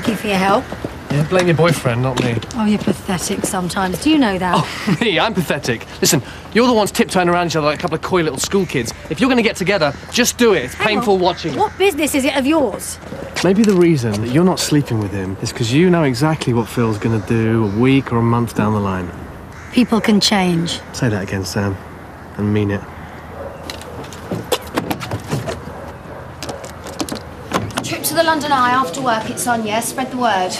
Thank you for your help. Yeah, blame your boyfriend, not me. Oh, you're pathetic sometimes. Do you know that? Oh, me? I'm pathetic. Listen, you're the ones tiptoeing around each other like a couple of coy little school kids. If you're going to get together, just do it. It's painful watching. What business is it of yours? Maybe the reason that you're not sleeping with him is because you know exactly what Phil's going to do a week or a month down the line. People can change. Say that again, Sam, and mean it. Trip to the London Eye after work, it's on, yeah? Spread the word.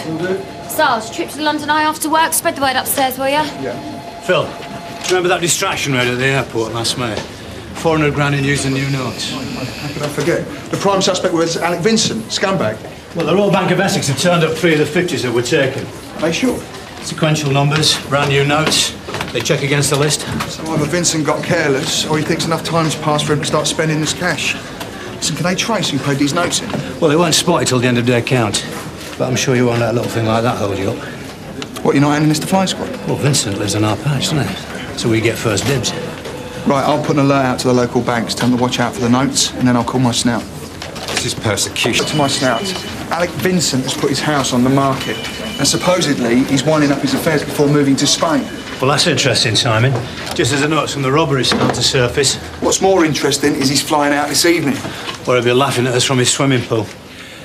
Sarge, trip to the London Eye after work, spread the word upstairs, will ya? Yeah. Phil, do you remember that distraction raid at the airport last May? 400 grand in using new notes. How could I forget? The prime suspect was Alec Vincent, scumbag. Well, the Royal Bank of Essex have turned up 3 of the 50s that were taken. Are they sure? Sequential numbers, brand new notes. They check against the list. So either Vincent got careless, or he thinks enough time's passed for him to start spending this cash. Listen, can they trace who paid these notes in? Well, they weren't spotted till the end of their count. But I'm sure you won't let a little thing like that hold you up. What, you're not handing this to Flying Squad? Well, Vincent lives on our patch, doesn't he? So we get first dibs. Right, I'll put an alert out to the local banks, tell them to watch out for the notes, and then I'll call my snout. This is persecution. To my snout, Alec Vincent has put his house on the market, and supposedly he's winding up his affairs before moving to Spain. Well, that's interesting, Simon. Just as the notes from the robbery start to surface. What's more interesting is he's flying out this evening. Or he'll be laughing at us from his swimming pool.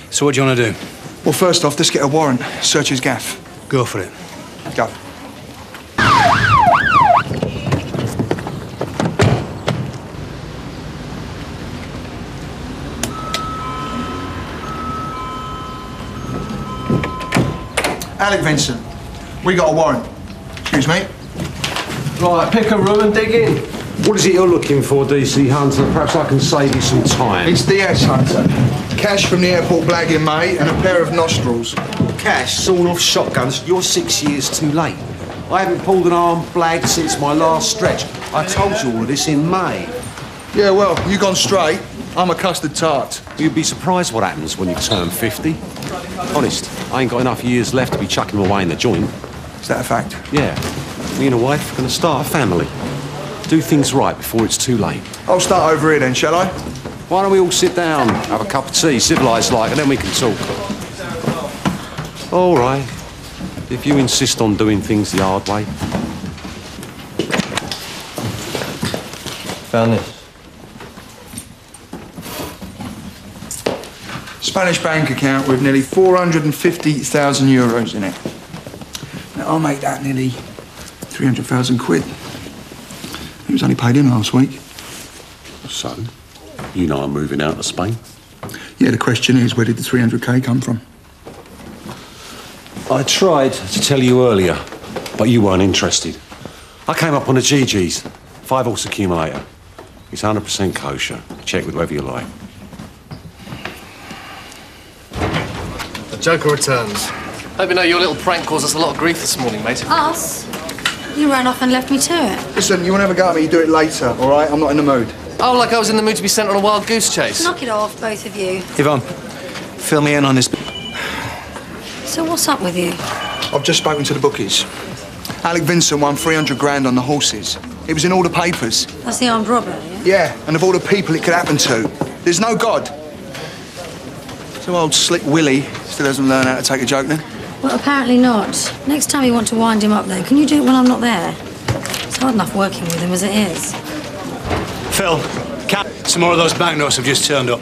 So what do you want to do? Well, first off, let's get a warrant. Search his gaff. Go for it. Go. Alec Vincent, we got a warrant. Excuse me? Right, pick a room and dig in. What is it you're looking for, DC Hunter? Perhaps I can save you some time. It's DS Hunter. Cash from the airport blag in May and a pair of nostrils. Cash, sawn-off shotguns. You're 6 years too late. I haven't pulled an armed blag since my last stretch. I told you all of this in May. Yeah, well, you gone straight. I'm a custard tart. You'd be surprised what happens when you turn 50. Honest, I ain't got enough years left to be chucking them away in the joint. Is that a fact? Yeah. Me and a wife are going to start a family. Do things right before it's too late. I'll start over here then, shall I? Why don't we all sit down, have a cup of tea, civilised like, and then we can talk. All right. If you insist on doing things the hard way. Found this. Spanish bank account with nearly 450,000 euros in it. Now, I'll make that nearly 300,000 quid. It was only paid in last week. So, you know I'm moving out of Spain? Yeah, the question is, where did the 300k come from? I tried to tell you earlier, but you weren't interested. I came up on a GG's, 5-horse accumulator. It's 100% kosher. Check with whoever you like. The Joker returns. Hope you know your little prank caused us a lot of grief this morning, mate. Us? You ran off and left me to it. Listen, you want to have a go at me, you do it later, all right? I'm not in the mood. Oh, like I was in the mood to be sent on a wild goose chase. Knock it off, both of you. Yvonne, fill me in on this. So what's up with you? I've just spoken to the bookies. Alec Vincent won 300 grand on the horses. It was in all the papers. That's the armed robber, yeah? Yeah, and of all the people it could happen to, there's no God. So old Slick Willie still hasn't learned how to take a joke then? Well, apparently not. Next time you want to wind him up, though, can you do it when I'm not there? It's hard enough working with him as it is. Phil, some more of those banknotes have just turned up.